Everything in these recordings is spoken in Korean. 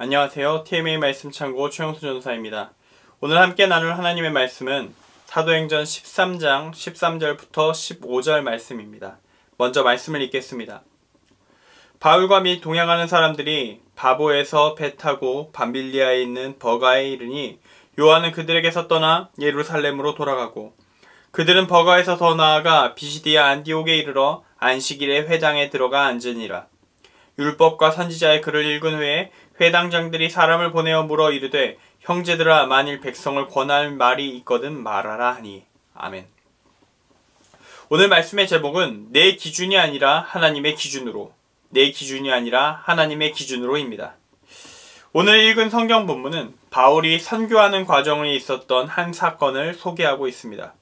안녕하세요. TMA 말씀 창고 최영수 전도사입니다. 오늘 함께 나눌 하나님의 말씀은 사도행전 13장 13절부터 15절 말씀입니다. 먼저 말씀을 읽겠습니다. 바울과 및 동행하는 사람들이 바보에서 배 타고 밤빌리아에 있는 버가에 이르니 요한은 그들에게서 떠나 예루살렘으로 돌아가고 그들은 버가에서 더 나아가 비시디아 안디옥에 이르러 안식일에 회당에 들어가 앉으니라. 율법과 선지자의 글을 읽은 후에 회당장들이 사람을 보내어 물어 이르되 형제들아 만일 백성을 권할 말이 있거든 말하라 하니. 아멘. 오늘 말씀의 제목은 내 기준이 아니라 하나님의 기준으로, 내 기준이 아니라 하나님의 기준으로입니다. 오늘 읽은 성경 본문은 바울이 선교하는 과정에 있었던 한 사건을 소개하고 있습니다.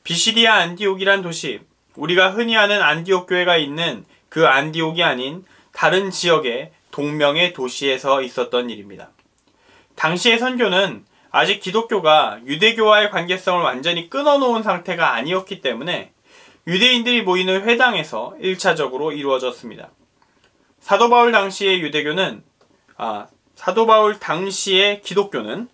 비시디아 안디옥이란 도시, 우리가 흔히 아는 안디옥 교회가 있는 그 안디옥이 아닌 다른 지역의 동명의 도시에서 있었던 일입니다. 당시의 선교는 아직 기독교가 유대교와의 관계성을 완전히 끊어놓은 상태가 아니었기 때문에 유대인들이 모이는 회당에서 1차적으로 이루어졌습니다. 사도 바울 당시의 기독교는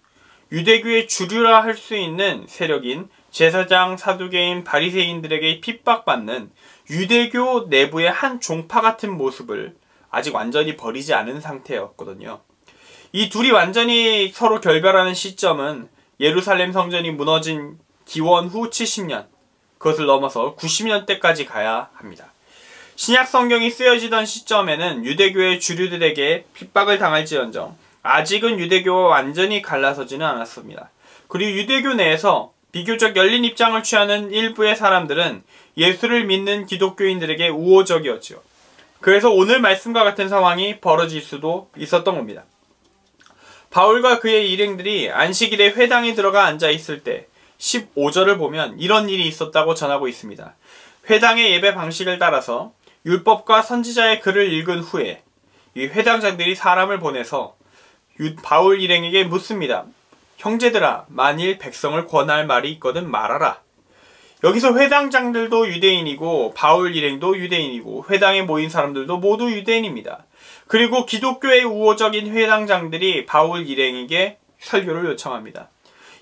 유대교의 주류라 할 수 있는 세력인 제사장, 사두개인, 바리새인들에게 핍박받는 유대교 내부의 한 종파 같은 모습을 아직 완전히 버리지 않은 상태였거든요. 이 둘이 완전히 서로 결별하는 시점은 예루살렘 성전이 무너진 기원 후 70년, 그것을 넘어서 90년대까지 가야 합니다. 신약 성경이 쓰여지던 시점에는 유대교의 주류들에게 핍박을 당할지언정 아직은 유대교와 완전히 갈라서지는 않았습니다. 그리고 유대교 내에서 비교적 열린 입장을 취하는 일부의 사람들은 예수를 믿는 기독교인들에게 우호적이었죠. 그래서 오늘 말씀과 같은 상황이 벌어질 수도 있었던 겁니다. 바울과 그의 일행들이 안식일에 회당에 들어가 앉아 있을 때 15절을 보면 이런 일이 있었다고 전하고 있습니다. 회당의 예배 방식을 따라서 율법과 선지자의 글을 읽은 후에 이 회당장들이 사람을 보내서 바울 일행에게 묻습니다. 형제들아, 만일 백성을 권할 말이 있거든 말하라. 여기서 회당장들도 유대인이고 바울 일행도 유대인이고 회당에 모인 사람들도 모두 유대인입니다. 그리고 기독교의 우호적인 회당장들이 바울 일행에게 설교를 요청합니다.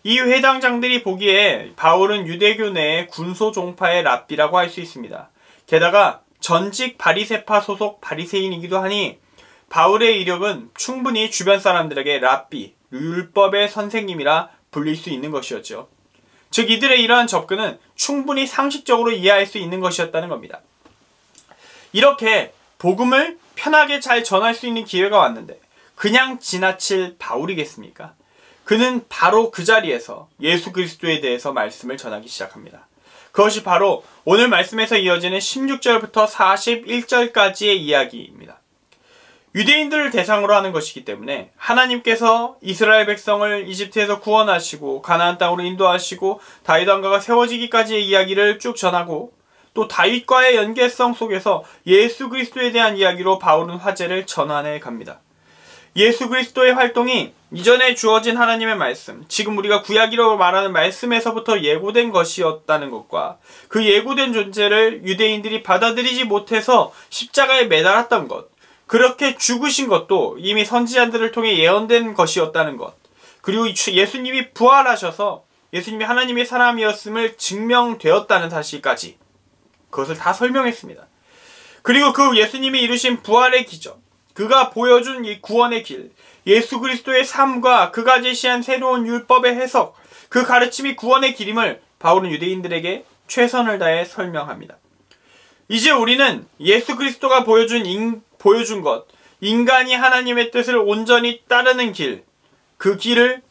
이 회당장들이 보기에 바울은 유대교 내의 군소 종파의 랍비라고 할 수 있습니다. 게다가 전직 바리새파 소속 바리새인이기도 하니 바울의 이력은 충분히 주변 사람들에게 랍비, 율법의 선생님이라 불릴 수 있는 것이었죠. 즉 이들의 이러한 접근은 충분히 상식적으로 이해할 수 있는 것이었다는 겁니다. 이렇게 복음을 편하게 잘 전할 수 있는 기회가 왔는데 그냥 지나칠 바울이겠습니까? 그는 바로 그 자리에서 예수 그리스도에 대해서 말씀을 전하기 시작합니다. 그것이 바로 오늘 말씀에서 이어지는 16절부터 41절까지의 이야기입니다. 유대인들을 대상으로 하는 것이기 때문에 하나님께서 이스라엘 백성을 이집트에서 구원하시고 가나안 땅으로 인도하시고 다윗 왕가가 세워지기까지의 이야기를 쭉 전하고 또 다윗과의 연계성 속에서 예수 그리스도에 대한 이야기로 바울은 화제를 전환해 갑니다. 예수 그리스도의 활동이 이전에 주어진 하나님의 말씀, 지금 우리가 구약이라고 말하는 말씀에서부터 예고된 것이었다는 것과 그 예고된 존재를 유대인들이 받아들이지 못해서 십자가에 매달았던 것, 그렇게 죽으신 것도 이미 선지자들을 통해 예언된 것이었다는 것, 그리고 예수님이 부활하셔서 예수님이 하나님의 사람이었음을 증명되었다는 사실까지 그것을 다 설명했습니다. 그리고 그 예수님이 이루신 부활의 기적, 그가 보여준 이 구원의 길, 예수 그리스도의 삶과 그가 제시한 새로운 율법의 해석, 그 가르침이 구원의 길임을 바울은 유대인들에게 최선을 다해 설명합니다. 이제 우리는 예수 그리스도가 보여준 것, 인간이 하나님의 뜻을 온전히 따르는 길, 그 길을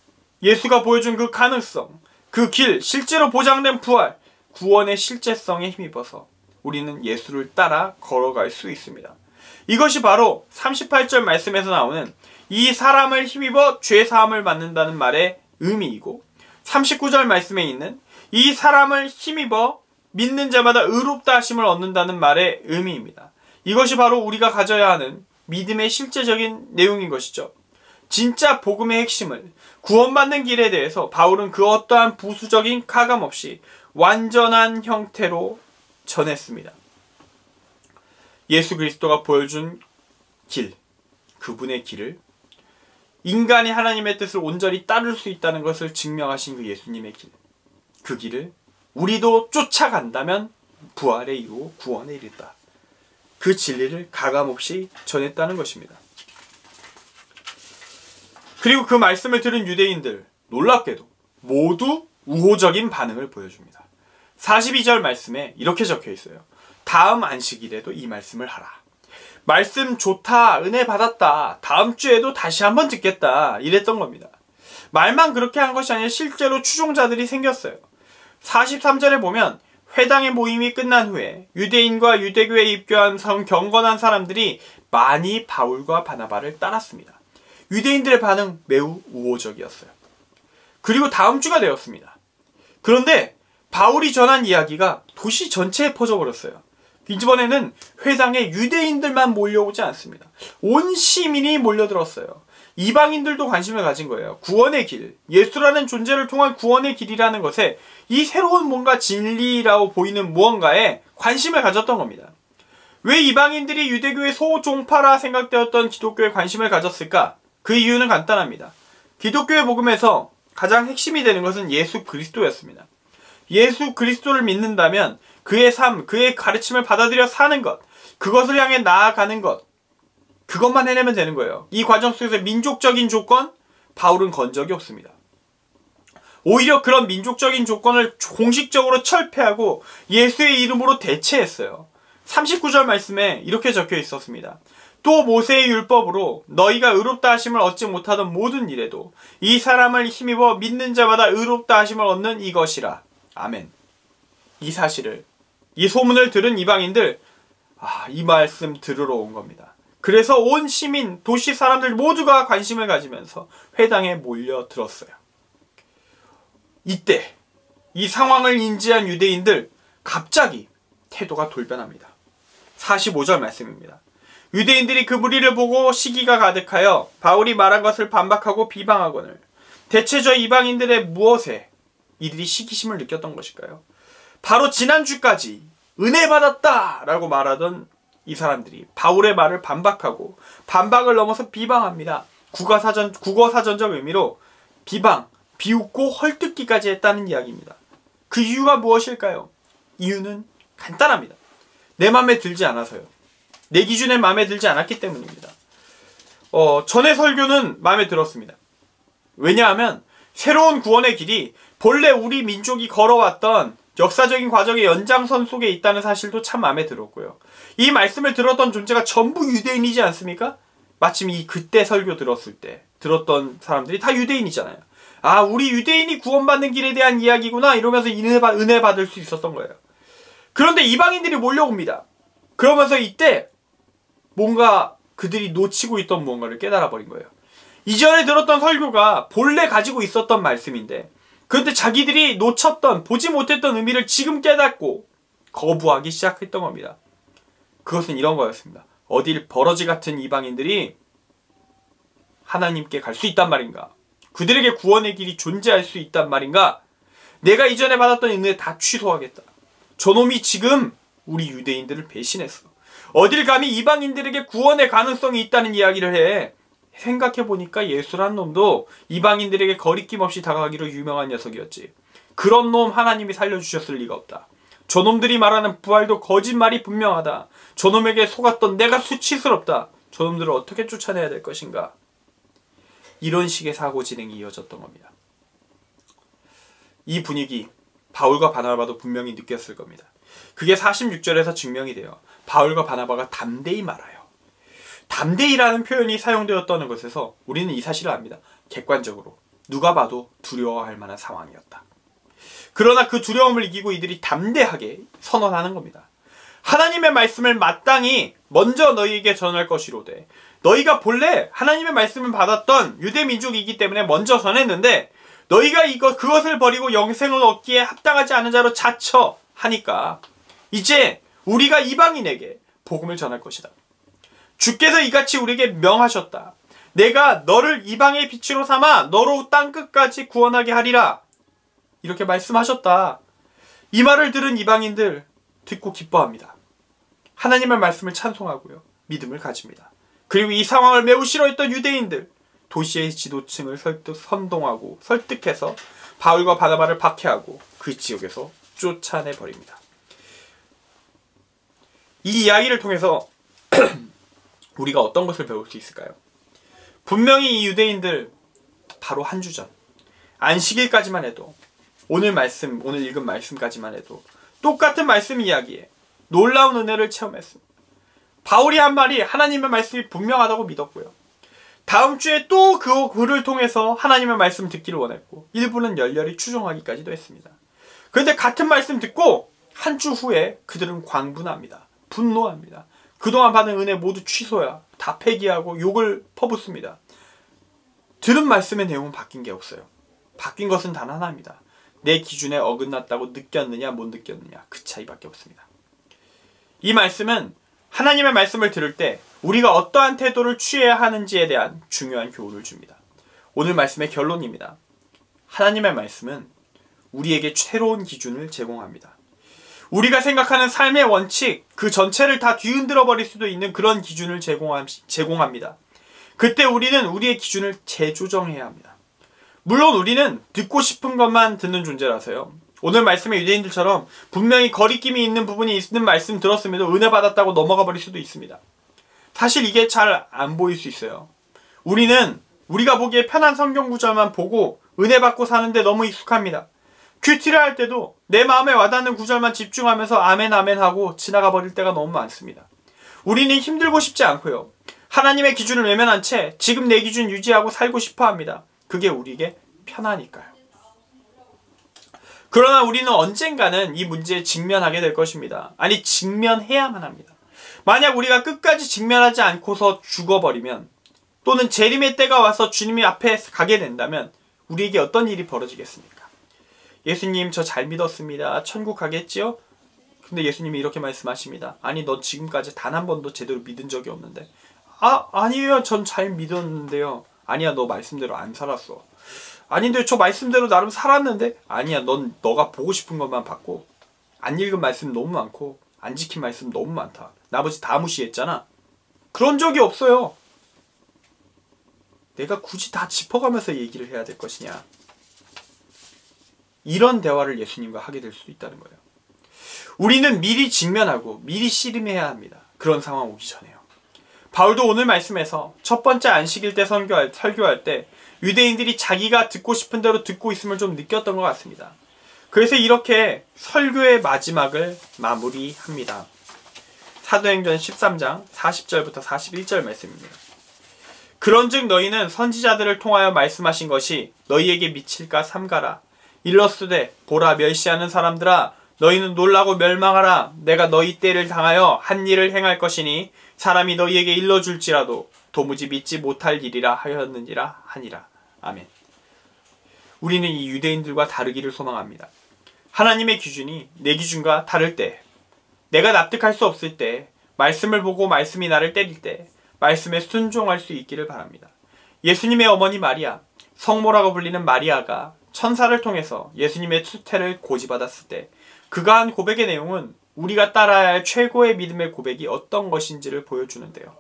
예수가 보여준 그 가능성, 그 길, 실제로 보장된 부활, 구원의 실제성에 힘입어서 우리는 예수를 따라 걸어갈 수 있습니다. 이것이 바로 38절 말씀에서 나오는 이 사람을 힘입어 죄사함을 받는다는 말의 의미이고 39절 말씀에 있는 이 사람을 힘입어 믿는 자마다 의롭다 하심을 얻는다는 말의 의미입니다. 이것이 바로 우리가 가져야 하는 믿음의 실제적인 내용인 것이죠. 진짜 복음의 핵심을, 구원받는 길에 대해서 바울은 그 어떠한 부수적인 가감 없이 완전한 형태로 전했습니다. 예수 그리스도가 보여준 길, 그분의 길을 인간이 하나님의 뜻을 온전히 따를 수 있다는 것을 증명하신 그 예수님의 길. 그 길을 우리도 쫓아간다면 부활에 이루어 구원에 이르다. 그 진리를 가감없이 전했다는 것입니다. 그리고 그 말씀을 들은 유대인들, 놀랍게도 모두 우호적인 반응을 보여줍니다. 42절 말씀에 이렇게 적혀 있어요. 다음 안식일에도 이 말씀을 하라. 말씀 좋다, 은혜 받았다, 다음 주에도 다시 한번 듣겠다, 이랬던 겁니다. 말만 그렇게 한 것이 아니라 실제로 추종자들이 생겼어요. 43절에 보면 회당의 모임이 끝난 후에 유대인과 유대교에 입교한 경건한 사람들이 많이 바울과 바나바를 따랐습니다. 유대인들의 반응 매우 우호적이었어요. 그리고 다음 주가 되었습니다. 그런데 바울이 전한 이야기가 도시 전체에 퍼져버렸어요. 이번에는 회당에 유대인들만 몰려오지 않습니다. 온 시민이 몰려들었어요. 이방인들도 관심을 가진 거예요. 구원의 길, 예수라는 존재를 통한 구원의 길이라는 것에 이 새로운 뭔가 진리라고 보이는 무언가에 관심을 가졌던 겁니다. 왜 이방인들이 유대교의 소종파라 생각되었던 기독교에 관심을 가졌을까? 그 이유는 간단합니다. 기독교의 복음에서 가장 핵심이 되는 것은 예수 그리스도였습니다. 예수 그리스도를 믿는다면 그의 삶, 그의 가르침을 받아들여 사는 것, 그것을 향해 나아가는 것, 그것만 해내면 되는 거예요. 이 과정 속에서 민족적인 조건, 바울은 건 적이 없습니다. 오히려 그런 민족적인 조건을 공식적으로 철폐하고 예수의 이름으로 대체했어요. 39절 말씀에 이렇게 적혀 있었습니다. 또 모세의 율법으로 너희가 의롭다 하심을 얻지 못하던 모든 일에도 이 사람을 힘입어 믿는 자마다 의롭다 하심을 얻는 이것이라. 아멘. 이 사실을, 이 소문을 들은 이방인들, 이 말씀 들으러 온 겁니다. 그래서 온 시민, 도시 사람들 모두가 관심을 가지면서 회당에 몰려들었어요. 이때 이 상황을 인지한 유대인들 갑자기 태도가 돌변합니다. 45절 말씀입니다. 유대인들이 그 무리를 보고 시기가 가득하여 바울이 말한 것을 반박하고 비방하거늘 대체 저 이방인들의 무엇에 이들이 시기심을 느꼈던 것일까요? 바로 지난주까지 은혜 받았다 라고 말하던 이 사람들이 바울의 말을 반박하고 반박을 넘어서 비방합니다. 국어사전적 의미로 비방, 비웃고 헐뜯기까지 했다는 이야기입니다. 그 이유가 무엇일까요? 이유는 간단합니다. 내 마음에 들지 않아서요. 내 기준에 마음에 들지 않았기 때문입니다. 전의 설교는 마음에 들었습니다. 왜냐하면 새로운 구원의 길이 본래 우리 민족이 걸어왔던 역사적인 과정의 연장선 속에 있다는 사실도 참 마음에 들었고요. 이 말씀을 들었던 존재가 전부 유대인이지 않습니까? 마침 그때 설교 들었을 때 들었던 사람들이 다 유대인이잖아요. 우리 유대인이 구원받는 길에 대한 이야기구나 이러면서 은혜 받을 수 있었던 거예요. 그런데 이방인들이 몰려옵니다. 그러면서 이때 뭔가 그들이 놓치고 있던 무언가를 깨달아버린 거예요. 이전에 들었던 설교가 본래 가지고 있었던 말씀인데 그런데 자기들이 놓쳤던, 보지 못했던 의미를 지금 깨닫고 거부하기 시작했던 겁니다. 그것은 이런 거였습니다. 어딜 버러지 같은 이방인들이 하나님께 갈 수 있단 말인가? 그들에게 구원의 길이 존재할 수 있단 말인가? 내가 이전에 받았던 은혜 다 취소하겠다. 저놈이 지금 우리 유대인들을 배신했어. 어딜 감히 이방인들에게 구원의 가능성이 있다는 이야기를 해. 생각해보니까 예수란 놈도 이방인들에게 거리낌 없이 다가가기로 유명한 녀석이었지. 그런 놈 하나님이 살려주셨을 리가 없다. 저놈들이 말하는 부활도 거짓말이 분명하다. 저놈에게 속았던 내가 수치스럽다. 저놈들을 어떻게 쫓아내야 될 것인가. 이런 식의 사고 진행이 이어졌던 겁니다. 이 분위기 바울과 바나바도 분명히 느꼈을 겁니다. 그게 46절에서 증명이 돼요. 바울과 바나바가 담대히 말하여. 담대히라는 표현이 사용되었다는 것에서 우리는 이 사실을 압니다. 객관적으로 누가 봐도 두려워할 만한 상황이었다. 그러나 그 두려움을 이기고 이들이 담대하게 선언하는 겁니다. 하나님의 말씀을 마땅히 먼저 너희에게 전할 것이로되 너희가 본래 하나님의 말씀을 받았던 유대 민족이기 때문에 먼저 전했는데 너희가 그것을 버리고 영생을 얻기에 합당하지 않은 자로 자처하니까 이제 우리가 이방인에게 복음을 전할 것이다. 주께서 이같이 우리에게 명하셨다. 내가 너를 이방의 빛으로 삼아 너로 땅끝까지 구원하게 하리라. 이렇게 말씀하셨다. 이 말을 들은 이방인들 듣고 기뻐합니다. 하나님의 말씀을 찬송하고요. 믿음을 가집니다. 그리고 이 상황을 매우 싫어했던 유대인들 도시의 지도층을 선동하고 설득해서 바울과 바나바를 박해하고 그 지역에서 쫓아내버립니다. 이 이야기를 통해서 우리가 어떤 것을 배울 수 있을까요? 분명히 이 유대인들 바로 한 주 전 안식일까지만 해도 오늘 읽은 말씀까지만 해도 똑같은 말씀 이야기에 놀라운 은혜를 체험했습니다. 바울이 한 말이 하나님의 말씀이 분명하다고 믿었고요. 다음 주에 또 그 글을 통해서 하나님의 말씀 듣기를 원했고 일부는 열렬히 추종하기까지도 했습니다. 그런데 같은 말씀 듣고 한 주 후에 그들은 광분합니다. 분노합니다. 그동안 받은 은혜 모두 취소야. 다 폐기하고 욕을 퍼붓습니다. 들은 말씀의 내용은 바뀐 게 없어요. 바뀐 것은 단 하나입니다. 내 기준에 어긋났다고 느꼈느냐 못 느꼈느냐 그 차이밖에 없습니다. 이 말씀은 하나님의 말씀을 들을 때 우리가 어떠한 태도를 취해야 하는지에 대한 중요한 교훈을 줍니다. 오늘 말씀의 결론입니다. 하나님의 말씀은 우리에게 새로운 기준을 제공합니다. 우리가 생각하는 삶의 원칙 그 전체를 다 뒤흔들어 버릴 수도 있는 그런 기준을 제공합니다. 그때 우리는 우리의 기준을 재조정해야 합니다. 물론 우리는 듣고 싶은 것만 듣는 존재라서요. 오늘 말씀의 유대인들처럼 분명히 거리낌이 있는 부분이 있는 말씀 들었음에도 은혜 받았다고 넘어가 버릴 수도 있습니다. 사실 이게 잘 안 보일 수 있어요. 우리는 우리가 보기에 편한 성경 구절만 보고 은혜 받고 사는데 너무 익숙합니다. 큐티를 할 때도 내 마음에 와닿는 구절만 집중하면서 아멘 아멘 하고 지나가 버릴 때가 너무 많습니다. 우리는 힘들고 싶지 않고요. 하나님의 기준을 외면한 채 지금 내 기준 유지하고 살고 싶어 합니다. 그게 우리에게 편하니까요. 그러나 우리는 언젠가는 이 문제에 직면하게 될 것입니다. 아니 직면해야만 합니다. 만약 우리가 끝까지 직면하지 않고서 죽어버리면 또는 재림의 때가 와서 주님이 앞에 가게 된다면 우리에게 어떤 일이 벌어지겠습니까? 예수님 저 잘 믿었습니다. 천국 가겠지요? 근데 예수님이 이렇게 말씀하십니다. 아니 너 지금까지 단 한 번도 제대로 믿은 적이 없는데. 아니에요. 전 잘 믿었는데요. 아니야 너 말씀대로 안 살았어. 아닌데 저 말씀대로 나름 살았는데. 아니야 너가 보고 싶은 것만 받고 안 읽은 말씀 너무 많고 안 지킨 말씀 너무 많다. 나머지 다 무시했잖아. 그런 적이 없어요. 내가 굳이 다 짚어가면서 얘기를 해야 될 것이냐. 이런 대화를 예수님과 하게 될 수도 있다는 거예요. 우리는 미리 직면하고 미리 씨름해야 합니다. 그런 상황 오기 전에요. 바울도 오늘 말씀에서 첫 번째 안식일 때 설교할 때 유대인들이 자기가 듣고 싶은 대로 듣고 있음을 좀 느꼈던 것 같습니다. 그래서 이렇게 설교의 마지막을 마무리합니다. 사도행전 13장 40절부터 41절 말씀입니다. 그런즉 너희는 선지자들을 통하여 말씀하신 것이 너희에게 미칠까 삼가라. 일러스되 보라 멸시하는 사람들아 너희는 놀라고 멸망하라. 내가 너희 때를 당하여 한 일을 행할 것이니 사람이 너희에게 일러줄지라도 도무지 믿지 못할 일이라 하였느니라 하니라. 아멘. 우리는 이 유대인들과 다르기를 소망합니다. 하나님의 기준이 내 기준과 다를 때, 내가 납득할 수 없을 때, 말씀을 보고 말씀이 나를 때릴 때 말씀에 순종할 수 있기를 바랍니다. 예수님의 어머니 마리아, 성모라고 불리는 마리아가 천사를 통해서 예수님의 수태를 고지받았을 때 그가 한 고백의 내용은 우리가 따라야 할 최고의 믿음의 고백이 어떤 것인지를 보여주는데요.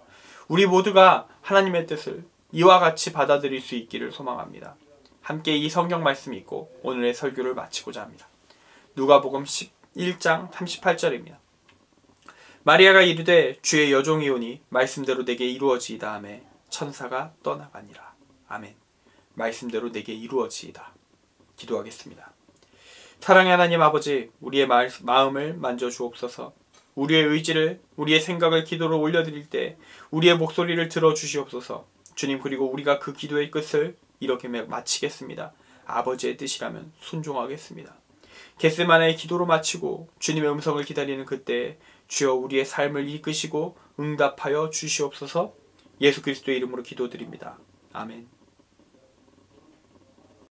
우리 모두가 하나님의 뜻을 이와 같이 받아들일 수 있기를 소망합니다. 함께 이 성경 말씀 읽고 오늘의 설교를 마치고자 합니다. 누가복음 11장 38절입니다. 마리아가 이르되 주의 여종이오니 말씀대로 내게 이루어지이다 하매 천사가 떠나가니라. 아멘. 말씀대로 내게 이루어지이다. 기도하겠습니다. 사랑의 하나님 아버지, 우리의 마음을 만져주옵소서. 우리의 의지를, 우리의 생각을 기도로 올려드릴 때 우리의 목소리를 들어주시옵소서. 주님, 그리고 우리가 그 기도의 끝을 이렇게 마치겠습니다. 아버지의 뜻이라면 순종하겠습니다. 겟세마네의 기도로 마치고 주님의 음성을 기다리는 그때 주여 우리의 삶을 이끄시고 응답하여 주시옵소서. 예수 그리스도의 이름으로 기도드립니다. 아멘.